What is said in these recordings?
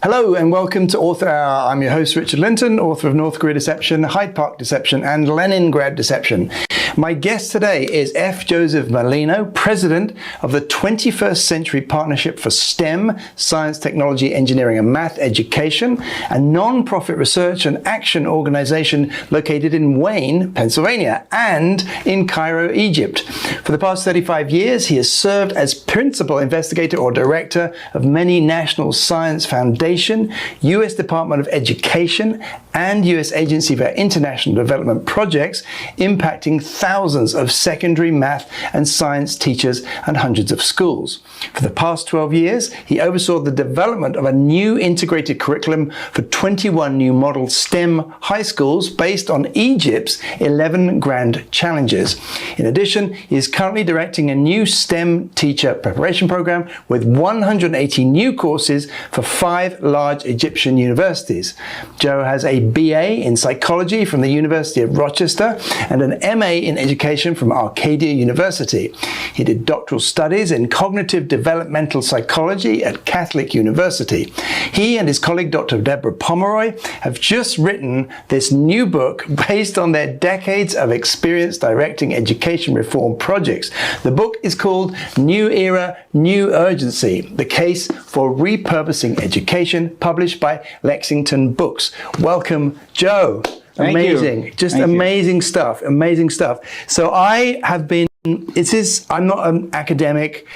Hello and welcome to Author Hour. I'm your host, Richard Linton, author of North Korea Deception, Hyde Park Deception, and Leningrad Deception. My guest today is F. Joseph Merlino, president of the 21st Century Partnership for STEM, Science, Technology, Engineering, and Math Education, a non-profit research and action organization located in Wayne, Pennsylvania, and in Cairo, Egypt. For the past 35 years, he has served as principal investigator or director of many national science foundations, U.S. Department of Education, and U.S. Agency for International Development projects impacting thousands of secondary math and science teachers and hundreds of schools. For the past 12 years, he oversaw the development of a new integrated curriculum for 21 new model STEM high schools based on Egypt's 11 Grand Challenges. In addition, he is currently directing a new STEM teacher preparation program with 180 new courses for 5 large Egyptian universities. Joe has a BA in psychology from the University of Rochester and an MA in education from Arcadia University. He did doctoral studies in cognitive developmental psychology at Catholic University. He and his colleague Dr. Deborah Pomeroy have just written this new book based on their decades of experience directing education reform projects. The book is called New Era, New Urgency: The Case for Repurposing Education, published by Lexington Books. Welcome, Joe. Amazing. Just amazing stuff. Amazing stuff. So I have been, I'm not an academic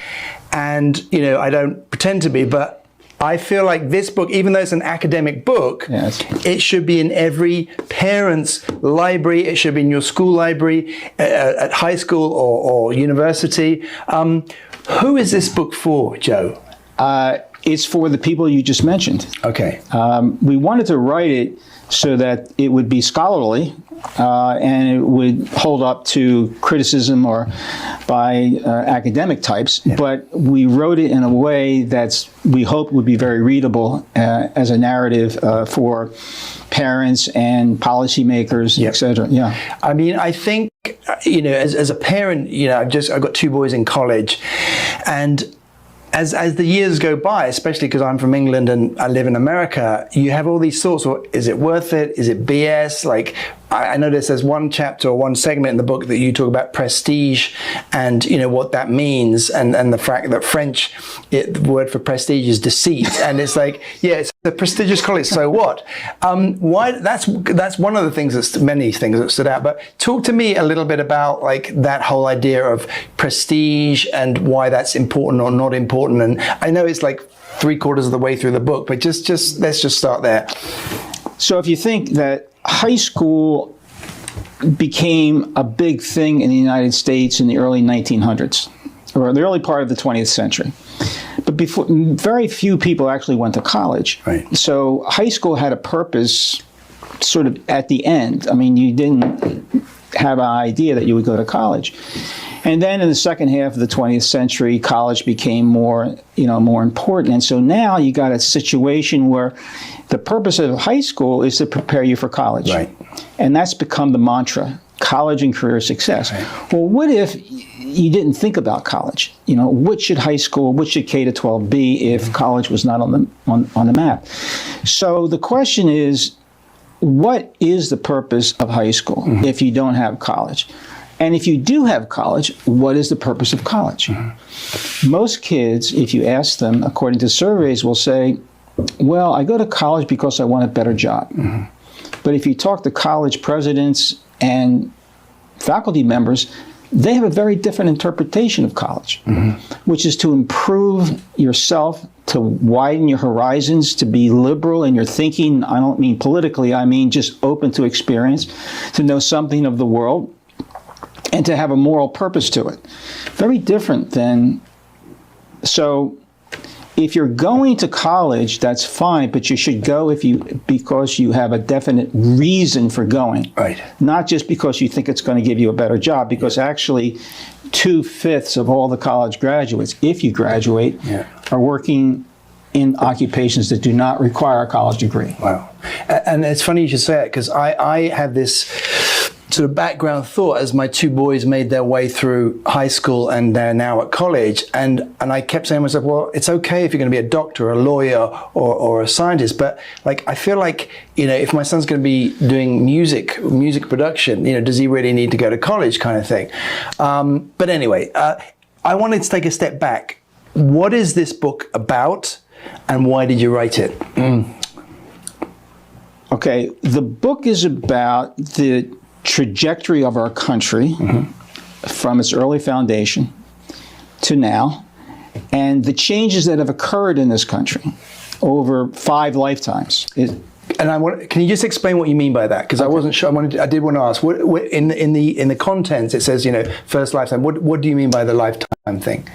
and, I don't pretend to be, but I feel like this book, even though it's an academic book, yes, it should be in every parent's library. It should be in your school library, at high school or university. Who is this book for, Joe? It's for the people you just mentioned. Okay. We wanted to write it so that it would be scholarly and it would hold up to criticism or by academic types, yeah, but we wrote it in a way we hope would be very readable as a narrative for parents and policymakers, yep, et cetera. Yeah. I mean, I think, as a parent, I've got 2 boys in college, and as the years go by, especially because I'm from England and I live in America, you have all these thoughts. Well, is it worth it? Is it BS? Like, I noticed there's one chapter or one segment in the book that you talk about prestige and, what that means, and the fact that the word for prestige is deceit. And it's like, yeah, it's a prestigious college, so what? Why? That's one of the things many things that stood out. But talk to me a little bit about like that whole idea of prestige and why that's important or not important. And I know it's like 3/4 of the way through the book, but just let's just start there. So if you think that high school became a big thing in the United States in the early 1900s, or the early part of the 20th century. But before, very few people actually went to college. Right. So high school had a purpose sort of at the end. I mean, you didn't have an idea that you would go to college. And then in the second half of the 20th century, college became more important. And so now you got a situation where the purpose of high school is to prepare you for college. Right. And that's become the mantra, college and career success. Right. Well, what if you didn't think about college? What should K-12 be if college was not on the map? So the question is, what is the purpose of high school if you don't have college? And if you do have college, what is the purpose of college? Most kids, if you ask them, according to surveys, will say, well, I go to college because I want a better job. But if you talk to college presidents and faculty members, they have a very different interpretation of college, which is to improve yourself, to widen your horizons, to be liberal in your thinking. I don't mean politically, I mean just open to experience, to know something of the world, and to have a moral purpose to it. Very different than, so if you're going to college, that's fine, but you should go because you have a definite reason for going. Right. Not just because you think it's going to give you a better job, because actually 2/5 of all the college graduates, if you graduate, are working in occupations that do not require a college degree. Wow. And it's funny you should say it, because I have this sort of background thought as my two boys made their way through high school and they're now at college. And I kept saying to myself, well, it's okay if you're going to be a doctor, a lawyer, or a scientist. But like, I feel like, you know, if my son's going to be doing music production, you know, does he really need to go to college kind of thing? But anyway, I wanted to take a step back. What is this book about and why did you write it? Okay, the book is about the trajectory of our country from its early foundation to now, and the changes that have occurred in this country over 5 lifetimes. And can you just explain what you mean by that? Because I wasn't sure. I did want to ask. What, in the contents, it says, you know, first lifetime. What do you mean by the lifetime thing?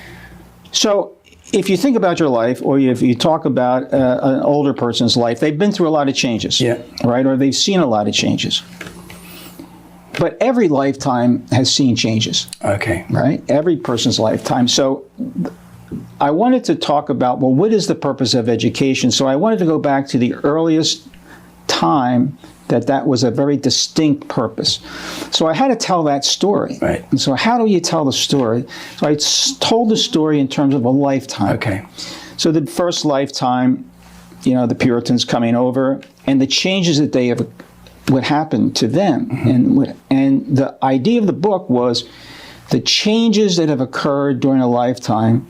So, if you think about your life, or if you talk about an older person's life, they've been through a lot of changes, right? Or they've seen a lot of changes. But every lifetime has seen changes. Okay. Right? Every person's lifetime. So I wanted to talk about, well, what is the purpose of education? So I wanted to go back to the earliest time that was a very distinct purpose. So I had to tell that story. Right. And so how do you tell the story? So I told the story in terms of a lifetime. Okay. So the first lifetime, you know, the Puritans coming over and the changes that they have, what happened to them. And the idea of the book was the changes that have occurred during a lifetime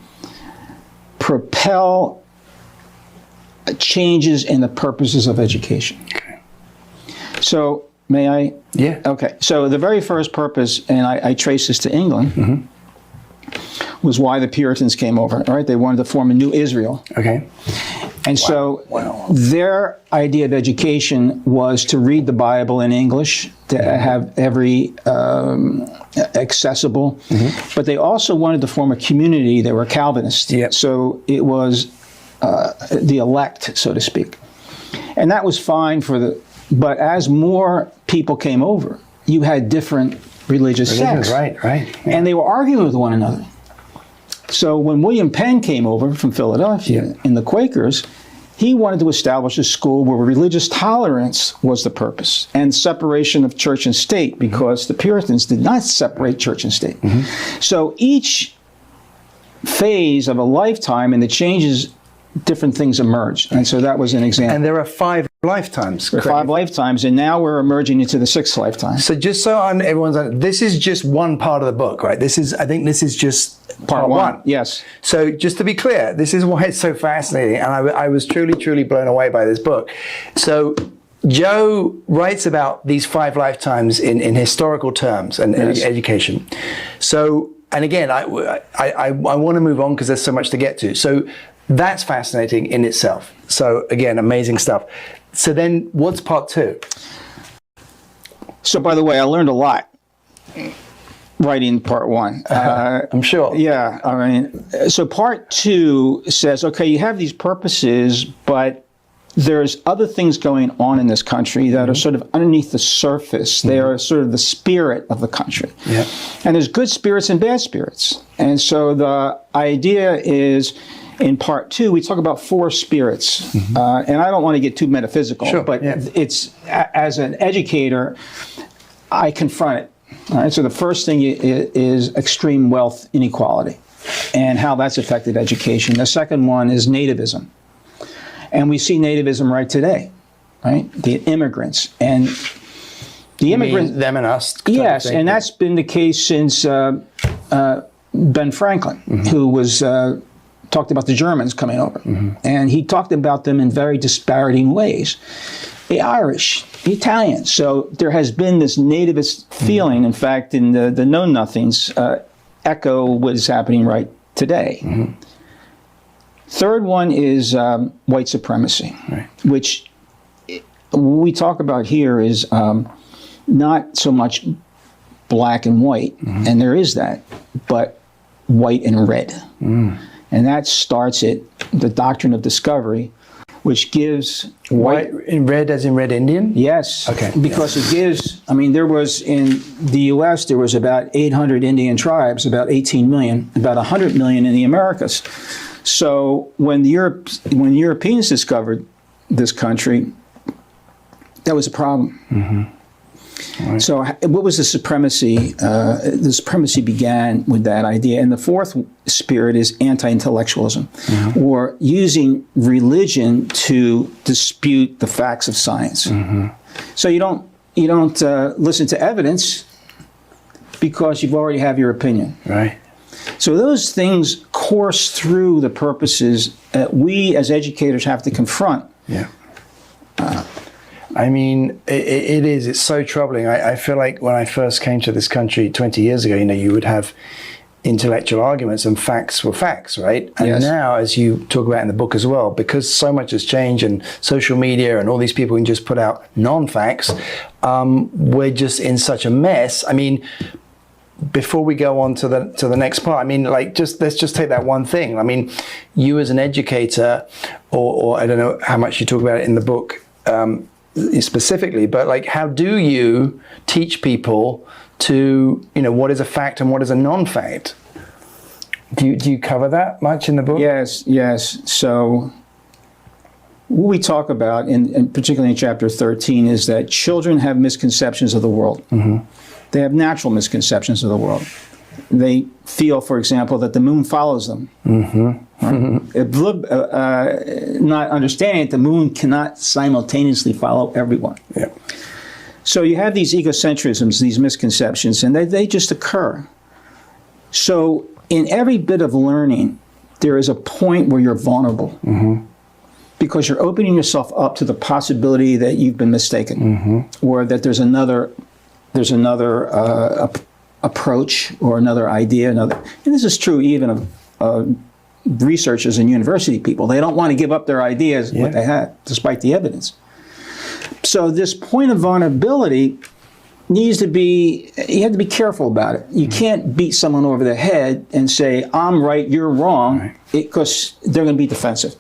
propel changes in the purposes of education. Okay. So, may I? Yeah. Okay. So the very first purpose, and I trace this to England, was why the Puritans came over. Right? They wanted to form a new Israel. Okay. And so their idea of education was to read the Bible in English, to have every accessible. But they also wanted to form a community. They were Calvinists. Yep. So it was the elect, so to speak. And that was fine but as more people came over, you had different religious sects. Right. Yeah. And they were arguing with one another. So when William Penn came over from Philadelphia in the Quakers, he wanted to establish a school where religious tolerance was the purpose and separation of church and state, because the Puritans did not separate church and state. So each phase of a lifetime and the changes, different things emerged. And so that was an example. And there are 5 lifetimes. There are 5 lifetimes, and now we're emerging into the 6th lifetime. So just so everyone's, this is just one part of the book, right? I think this is just part one. Yes. So just to be clear, this is why it's so fascinating, and I was truly blown away by this book. So Joe writes about these 5 lifetimes in historical terms and education. So, and again, I want to move on because there's so much to get to. So that's fascinating in itself. So again, amazing stuff. So then what's part 2? So by the way, I learned a lot writing part 1. I'm sure. Yeah, I mean, so part 2 says, okay, you have these purposes, but there's other things going on in this country that are sort of underneath the surface. They are sort of the spirit of the country. Yeah. And there's good spirits and bad spirits. And so the idea is, in part 2, we talk about 4 spirits. And I don't want to get too metaphysical, but it's, as an educator, I confront it. All right, so the first thing is extreme wealth inequality and how that's affected education. The second one is nativism. And we see nativism right today, right? The immigrants. And the immigrants... them and us. Yes, and that's been the case since Ben Franklin, who was... talked about the Germans coming over. And he talked about them in very disparaging ways. The Irish, the Italians. So there has been this nativist feeling. In fact, in the Know-Nothings, echo what is happening right today. Third one is white supremacy, which we talk about here is not so much black and white, and there is that, but white and red. And that starts at the doctrine of discovery, which gives white in red as in Red Indian? Yes. Okay. Because it gives, I mean, there was in the U.S., there was about 800 Indian tribes, about 18 million, about 100 million in the Americas. So when Europeans discovered this country, that was a problem. So what was the supremacy? The supremacy began with that idea. And the fourth spirit is anti-intellectualism, or using religion to dispute the facts of science. So you don't listen to evidence because you've already have your opinion. Right. So those things course through the purposes that we as educators have to confront. Yeah. I mean, it's so troubling. I feel like when I first came to this country 20 years ago, you would have intellectual arguments and facts were facts, right? And Yes. now, as you talk about in the book as well, because so much has changed and social media and all these people can just put out non-facts, we're just in such a mess. I mean, before we go on to the next part, I mean, like, let's just take that one thing. I mean, you as an educator, or I don't know how much you talk about it in the book specifically, but like, how do you teach people to, what is a fact and what is a non-fact? Do you cover that much in the book? Yes. So what we talk about, and particularly in chapter 13, is that children have misconceptions of the world. They have natural misconceptions of the world. They feel, for example, that the moon follows them. Not understanding that the moon cannot simultaneously follow everyone. Yeah. So you have these egocentrisms, these misconceptions, and they just occur. So in every bit of learning, there is a point where you're vulnerable. Because you're opening yourself up to the possibility that you've been mistaken, or that there's another approach or another idea. And this is true even of researchers and university people. They don't want to give up their ideas, what they have, despite the evidence. So this point of vulnerability needs to be, you have to be careful about it. You can't beat someone over the head and say, I'm right, you're wrong, because they're going to be defensive.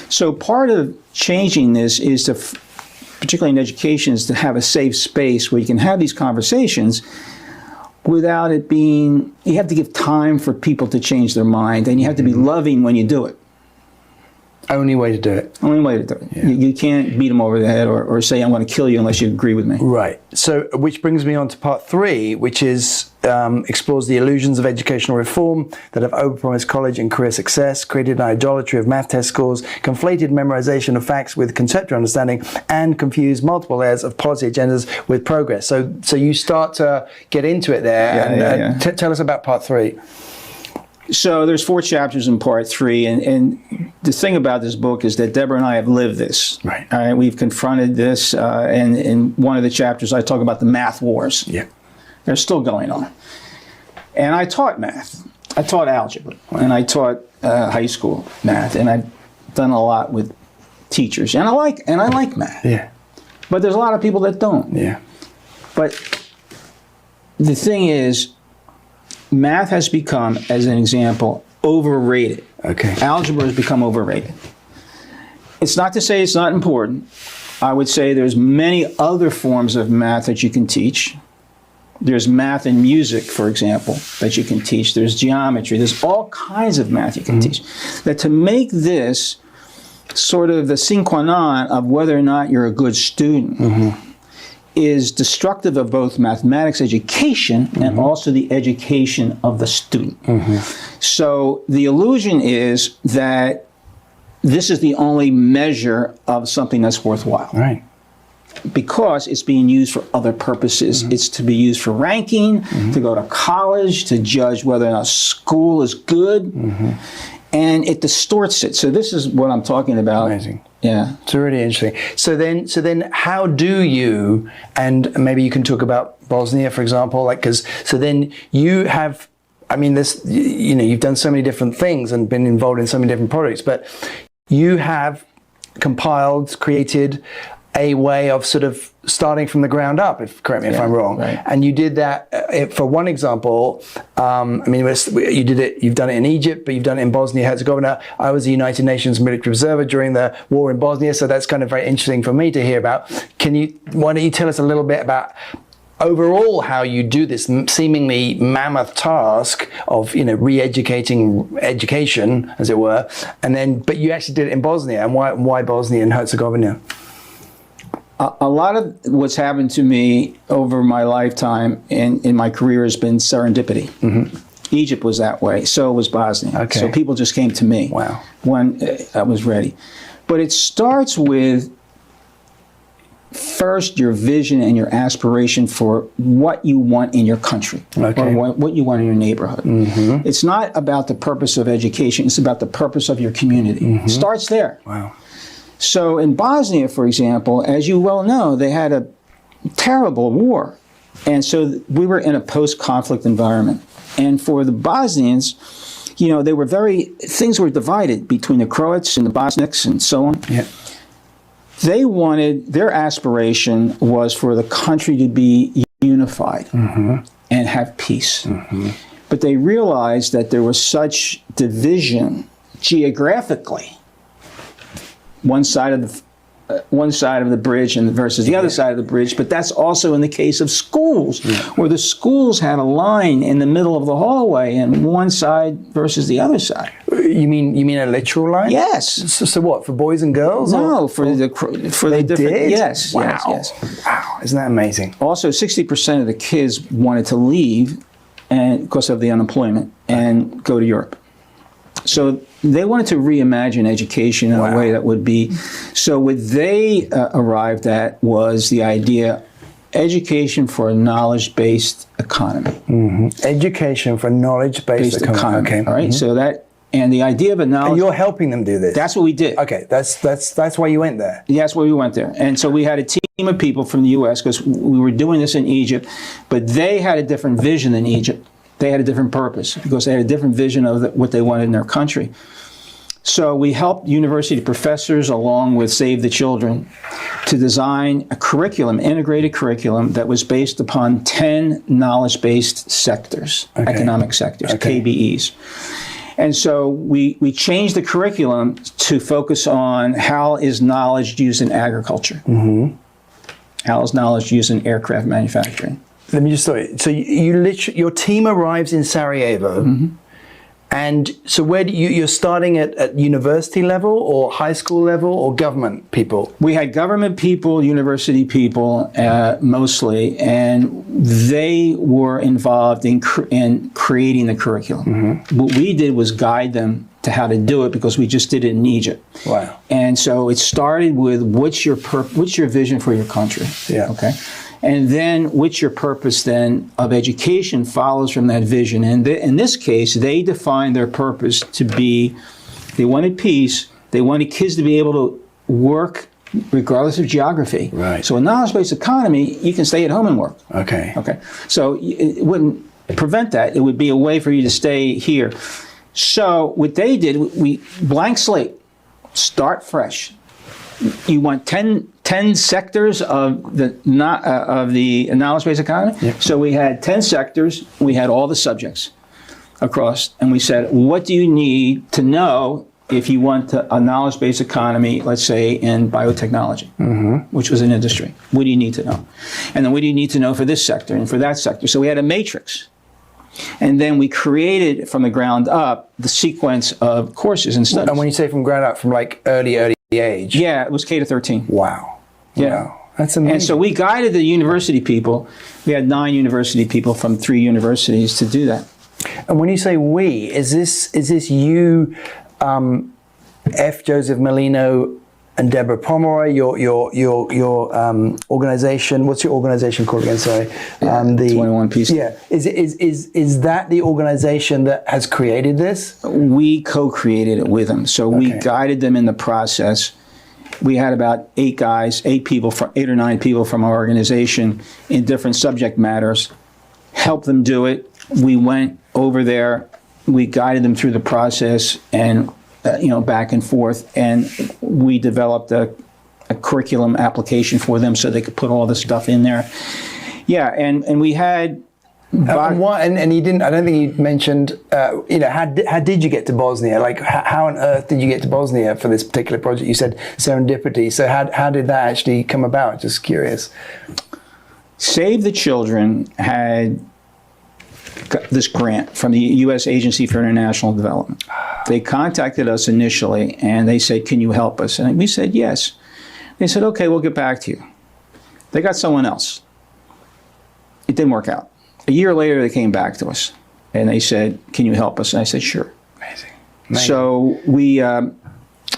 So part of changing this is to, particularly in education, is to have a safe space where you can have these conversations without it being, you have to give time for people to change their mind, and you have to be loving when you do it. Only way to do it. Only way to do it. You can't beat them over the head or say, I'm going to kill you unless you agree with me. Right. So, which brings me on to part 3, which is explores the illusions of educational reform that have overpromised college and career success, created an idolatry of math test scores, conflated memorization of facts with conceptual understanding, and confused multiple layers of policy agendas with progress. So you start to get into it there. Tell us about part 3. So there's 4 chapters in part 3, and the thing about this book is that Deborah and I have lived this. Right. All right, we've confronted this, and in one of the chapters I talk about the math wars. Yeah. They're still going on. And I taught math. I taught algebra, and I taught high school math, and I've done a lot with teachers, and I like math. Yeah. But there's a lot of people that don't. Yeah. But the thing is, math has become, as an example, overrated. Okay. Algebra has become overrated. It's not to say it's not important. I would say there's many other forms of math that you can teach. There's math and music, for example, that you can teach. There's geometry. There's all kinds of math you can teach. That to make this sort of the sine qua non of whether or not you're a good student is destructive of both mathematics education and also the education of the student. So the illusion is that this is the only measure of something that's worthwhile. Right. Because it's being used for other purposes. It's to be used for ranking, to go to college, to judge whether or not school is good, and it distorts it. So this is what I'm talking about. Amazing. Yeah. It's really interesting. So then how do you, and maybe you can talk about Bosnia, for example, so then you have, I mean, you've done so many different things and been involved in so many different projects, but you have compiled, created a way of sort of starting from the ground up, correct me if I'm wrong. Right. And you did that, for one example, you've done it in Egypt, but you've done it in Bosnia-Herzegovina. I was a United Nations military observer during the war in Bosnia, so that's kind of very interesting for me to hear about. Why don't you tell us a little bit about overall how you do this seemingly mammoth task of re-educating education, as it were, but you actually did it in Bosnia, and why Bosnia and Herzegovina? A lot of what's happened to me over my lifetime in my career has been serendipity. Egypt was that way. So was Bosnia. Okay. So people just came to me Wow. when I was ready. But it starts with first your vision and your aspiration for what you want in your country Okay. or what you want in your neighborhood. It's not about the purpose of education. It's about the purpose of your community. It starts there. Wow. So in Bosnia, for example, as you well know, they had a terrible war. And so we were in a post-conflict environment. And for the Bosnians, you know, things were divided between the Croats and the Bosniaks and so on. Yeah. Their aspiration was for the country to be unified and have peace. But they realized that there was such division geographically. One side of the bridge and versus the other side of the bridge, but that's also in the case of schools, where the schools had a line in the middle of the hallway and one side versus the other side. You mean a literal line? Yes. So what, for boys and girls? No, for the different. Did? Yes. Wow. Yes. Wow. Isn't that amazing? Also, 60% of the kids wanted to leave, and because of the unemployment, and go to Europe. So they wanted to reimagine education in a way that would be. So what they arrived at was the idea, education for a knowledge-based economy. Education for knowledge-based economy. Okay. All right. So that, and the idea of a knowledge. And you're helping them do this. That's what we did. Okay. That's why you went there. That's why we went there. And so we had a team of people from the U.S. because we were doing this in Egypt, but they had a different vision than Egypt. They had a different purpose because they had a different vision of what they wanted in their country. So we helped university professors along with Save the Children to design a curriculum, integrated curriculum that was based upon 10 knowledge-based sectors, economic sectors, KBEs. And so we changed the curriculum to focus on how is knowledge used in agriculture, how is knowledge used in aircraft manufacturing. Let me just say, so your team arrives in Sarajevo, and so where do you're starting at university level or high school level or government people? We had government people, university people, mostly, and they were involved in creating the curriculum. What we did was guide them to how to do it because we just did it in Egypt. Wow. And so it started with what's your vision for your country? Yeah. Okay. And then what's your purpose then of education follows from that vision. And in this case, they defined their purpose to be, they wanted peace, they wanted kids to be able to work regardless of geography. Right. So a knowledge-based economy, you can stay at home and work. Okay. Okay. So it wouldn't prevent that. It would be a way for you to stay here. So what they did, we blank slate, start fresh. You want 10 sectors of the knowledge-based economy. Yep. So we had 10 sectors. We had all the subjects across, and we said, what do you need to know if you want a knowledge-based economy, let's say in biotechnology, which was an industry? What do you need to know? And then what do you need to know for this sector and for that sector? So we had a matrix. And then we created from the ground up the sequence of courses and studies. And when you say from ground up, from like early age? Yeah, it was K to 13. Wow. Yeah. Wow. That's amazing. And so we guided the university people. We had 9 university people from 3 universities to do that. And when you say we, is this you, F. Joseph Molino, and Deborah Pomeroy, your organization? What's your organization called again? Sorry, the 21 Pieces. Yeah, is that the organization that has created this? We co-created it with them, so we guided them in the process. We had about 8 or 9 people from our organization in different subject matters. Helped them do it. We went over there. We guided them through the process and. Back and forth, and we developed a curriculum application for them so they could put all this stuff in there. Yeah, and we had. And you didn't. I don't think you mentioned. How did you get to Bosnia? Like, how on earth did you get to Bosnia for this particular project? You said serendipity. So how did that actually come about? Just curious. Save the Children had this grant from the U.S. Agency for International Development. They contacted us initially, and they said, can you help us? And we said, yes. They said, okay, we'll get back to you. They got someone else. It didn't work out. A year later, they came back to us and they said, "Can you help us?" And I said, "Sure." Amazing. So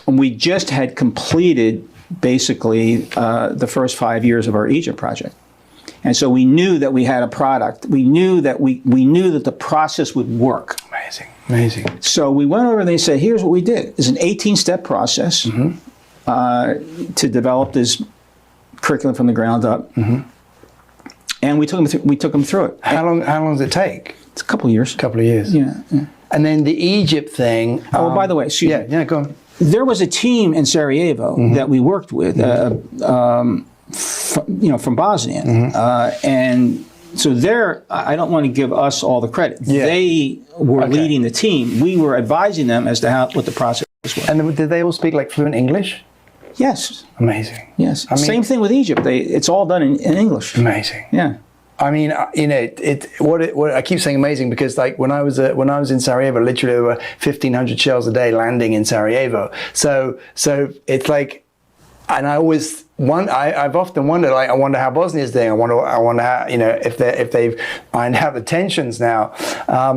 we just had completed basically the first 5 years of our Egypt project. And so we knew that we had a product. We knew that we knew that the process would work. Amazing. Amazing. So we went over and they said, "Here's what we did. It's an 18-step process to develop this curriculum from the ground up." And we took them through it. How long does it take? It's a couple of years. A couple of years. Yeah. And then the Egypt thing. Oh, by the way, excuse me. Yeah, go on. There was a team in Sarajevo that we worked with, from Bosnia, and so I don't want to give us all the credit. Yeah. They were leading the team. We were advising them as to what the process was. And did they all speak like fluent English? Yes. Amazing. Yes. I mean, same thing with Egypt. It's all done in English. Amazing. Yeah. I mean, what I keep saying amazing because like when I was in Sarajevo, literally there were 1,500 shells a day landing in Sarajevo. So it's like, and I've often wondered, like, I wonder how Bosnia's doing. I wonder how, if they've ironed out the tensions now.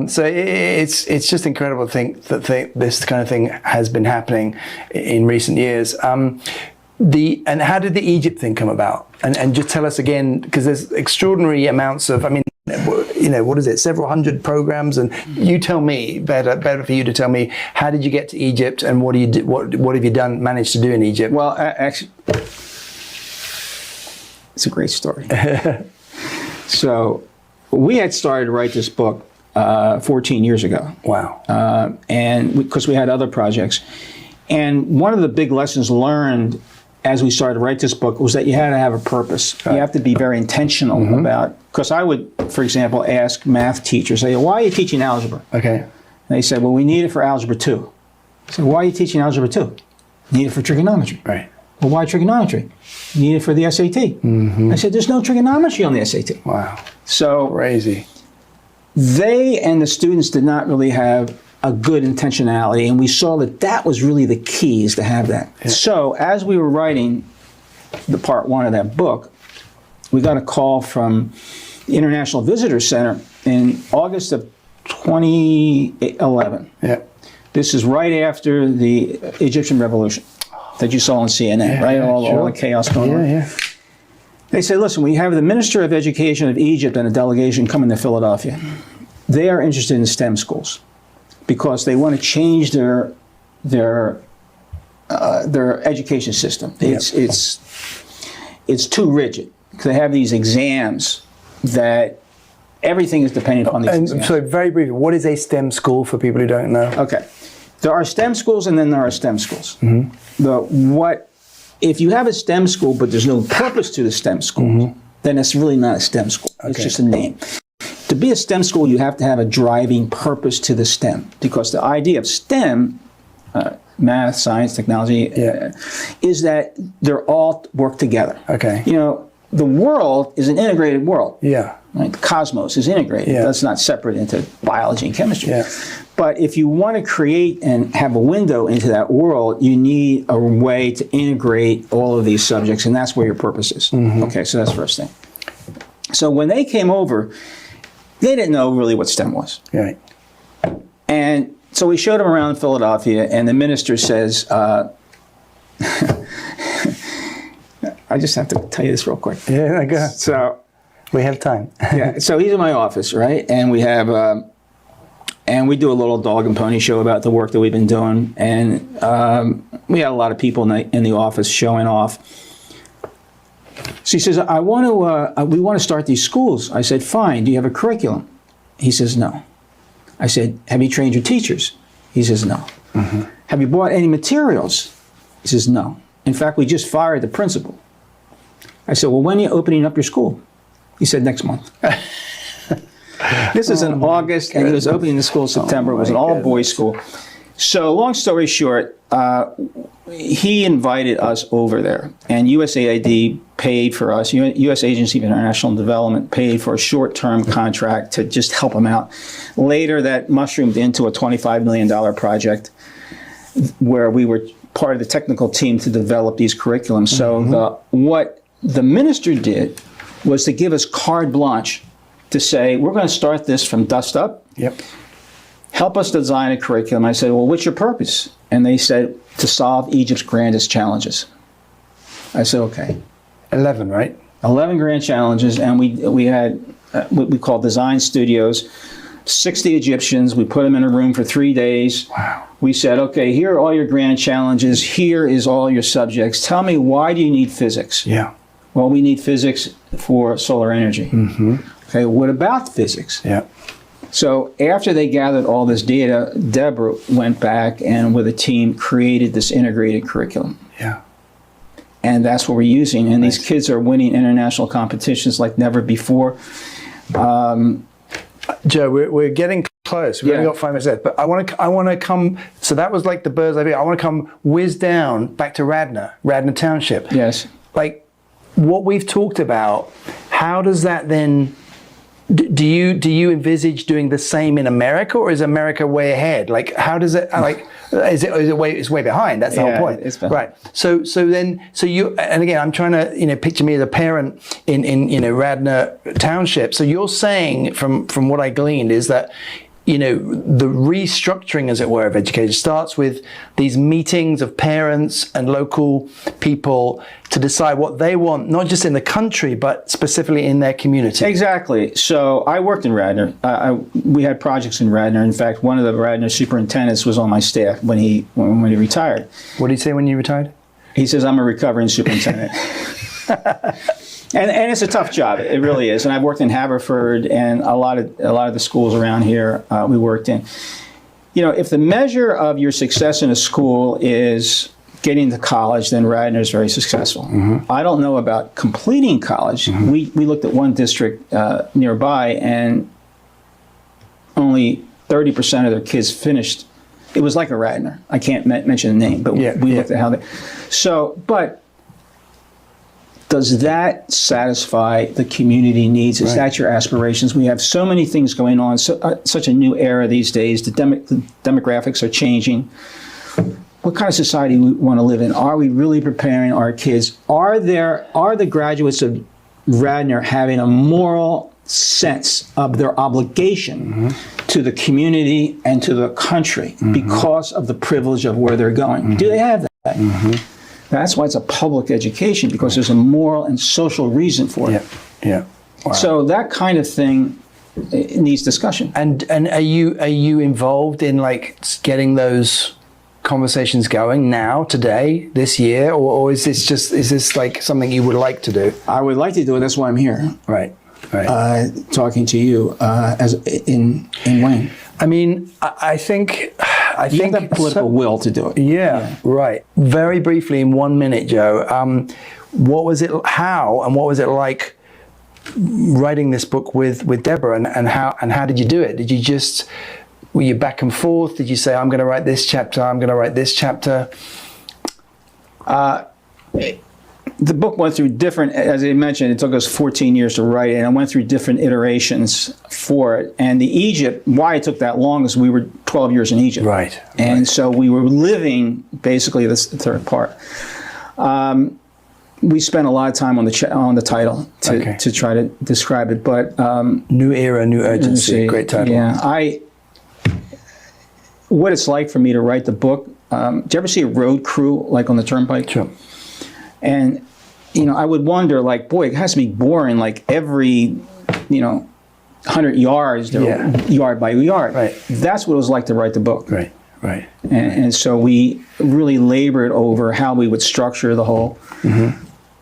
So it's just incredible to think that this kind of thing has been happening in recent years. And how did the Egypt thing come about? And just tell us again, because there's extraordinary amounts of, I mean, what is it? Several hundred programs, and you tell me, better for you to tell me, how did you get to Egypt, and what have you managed to do in Egypt? Well, actually, it's a great story. So we had started to write this book 14 years ago. Wow. And because we had other projects. And one of the big lessons learned as we started to write this book was that you had to have a purpose. Right. You have to be very intentional about, because I would, for example, ask math teachers, say, "Why are you teaching algebra?" Okay. And they said, "Well, we need it for algebra 2. I said, "Why are you teaching algebra 2? Need it for trigonometry." Right. "Well, why trigonometry?" "Need it for the SAT." I said, "There's no trigonometry on the SAT." Wow. So Crazy. they and the students did not really have a good intentionality, and we saw that was really the key, is to have that. Yeah. So as we were writing the part 1 of that book, we got a call from the International Visitors Center in August of 2011. Yeah. This is right after the Egyptian Revolution that you saw on CNN, right? All the chaos going on. Yeah. They said, "Listen, we have the Minister of Education of Egypt and a delegation coming to Philadelphia. They are interested in STEM schools because they want to change their education system. It's too rigid. They have these exams that everything is dependent on these exams." So very briefly, what is a STEM school for people who don't know? Okay. There are STEM schools and then there are STEM schools. If you have a STEM school but there's no purpose to the STEM school, then it's really not a STEM school. Okay. It's just a name. To be a STEM school, you have to have a driving purpose to the STEM, because the idea of STEM, math, science, technology, is that they're all work together. Okay. The world is an integrated world. Yeah. Right? The cosmos is integrated. Yeah. That's not separate into biology and chemistry. Yeah. But if you want to create and have a window into that world, you need a way to integrate all of these subjects, and that's where your purpose is. Okay, so that's the first thing. So when they came over, they didn't know really what STEM was. Right. And so we showed them around Philadelphia, and the minister says, I just have to tell you this real quick. Yeah, go ahead. So we have time. So he's in my office, right? And we have, and we do a little dog and pony show about the work that we've been doing. And we had a lot of people in the office showing off. So he says, we want to start these schools. I said, "Fine. Do you have a curriculum?" He says, "No." I said, "Have you trained your teachers?" He says, "No." "Have you bought any materials?" He says, "No. In fact, we just fired the principal." I said, "Well, when are you opening up your school?" He said, "Next month." This is in August, and he was opening the school in September. It was an all-boys school. So long story short, he invited us over there, and USAID paid for us, U.S. Agency of International Development paid for a short-term contract to just help him out. Later, that mushroomed into a $25 million project where we were part of the technical team to develop these curriculums. So what the minister did was to give us carte blanche to say, we're going to start this from dust up. Yep. Help us design a curriculum. I said, well, what's your purpose? And they said, to solve Egypt's grandest challenges. I said, okay. 11, right? 11 grand challenges, and we had what we call design studios, 60 Egyptians. We put them in a room for 3 days. Wow. We said, okay, here are all your grand challenges. Here is all your subjects. Tell me, why do you need physics? Yeah. Well, we need physics for solar energy. Mm-hmm. Okay, what about physics? Yeah. So after they gathered all this data, Deborah went back and with a team created this integrated curriculum. Yeah. And that's what we're using. And these kids are winning international competitions like never before. Joe, we're getting close. We've only got 5 minutes left, but I want to come. So that was like the bird's eye view. I want to come whiz down back to Radnor Township. Yes. Like what we've talked about. How does that then? Do you envisage doing the same in America, or is America way ahead? Like how does it like? Is it way behind? That's the whole point. It's behind. Right. So you, and again, I'm trying to picture me as a parent in Radnor Township. So you're saying from what I gleaned is that the restructuring, as it were, of education starts with these meetings of parents and local people to decide what they want, not just in the country, but specifically in their community. Exactly. So I worked in Radnor. We had projects in Radnor. In fact, one of the Radnor superintendents was on my staff when he retired. What did he say when you retired? He says, I'm a recovering superintendent. And it's a tough job. It really is. And I've worked in Haverford and a lot of the schools around here we worked in. If the measure of your success in a school is getting to college, then Radnor is very successful. Mm-hmm. I don't know about completing college. Mm-hmm. We looked at one district nearby, and only 30% of their kids finished. It was like a Radnor. I can't mention the name, but we looked at how they. So, but does that satisfy the community needs? Is that your aspirations? We have so many things going on, such a new era these days. The demographics are changing. What kind of society we want to live in? Are we really preparing our kids? Are the graduates of Radnor having a moral sense of their obligation to the community and to the country because of the privilege of where they're going? Do they have that? That's why it's a public education, because there's a moral and social reason for it. Yeah. Wow. So that kind of thing needs discussion. And are you involved in like getting those conversations going now, today, this year, or is this like something you would like to do? I would like to do it. That's why I'm here. Right. Talking to you as in Wayne. I mean, I think you have that political will to do it. Yeah, right. Very briefly, in 1 minute, Joe, what was it like writing this book with Deborah, and how did you do it? Were you back and forth? Did you say, I'm going to write this chapter, I'm going to write this chapter? The book went through different, as I mentioned, it took us 14 years to write it, and I went through different iterations for it. And why it took that long is we were 12 years in Egypt. Right. And so we were living basically this third part. We spent a lot of time on the title to try to describe it, but New Era, New Urgency, great title. Yeah, what it's like for me to write the book. Do you ever see a road crew like on the turnpike? Sure. And I would wonder, like, boy, it has to be boring, like every 100 yards, yard by yard. Right. That's what it was like to write the book. Right. And so we really labored over how we would structure the whole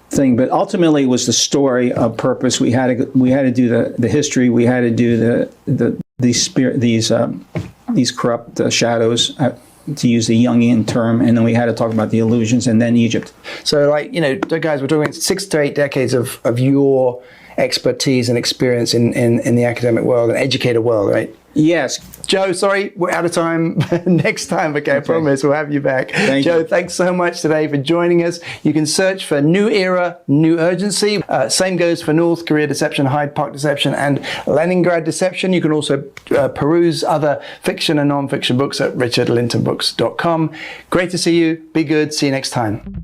thing. But ultimately, it was the story of purpose. We had to do the history. We had to do these corrupt shadows. To use the Jungian term, and then we had to talk about the illusions, and then Egypt. So, guys, we're talking 6 to 8 decades of your expertise and experience in the academic world and educator world, right? Yes. Joe, sorry, we're out of time. Next time, okay, I promise we'll have you back. Joe, thanks so much today for joining us. You can search for New Era, New Urgency. Same goes for North Korea Deception, Hyde Park Deception, and Leningrad Deception. You can also peruse other fiction and non-fiction books at richardlintonbooks.com. Great to see you. Be good. See you next time.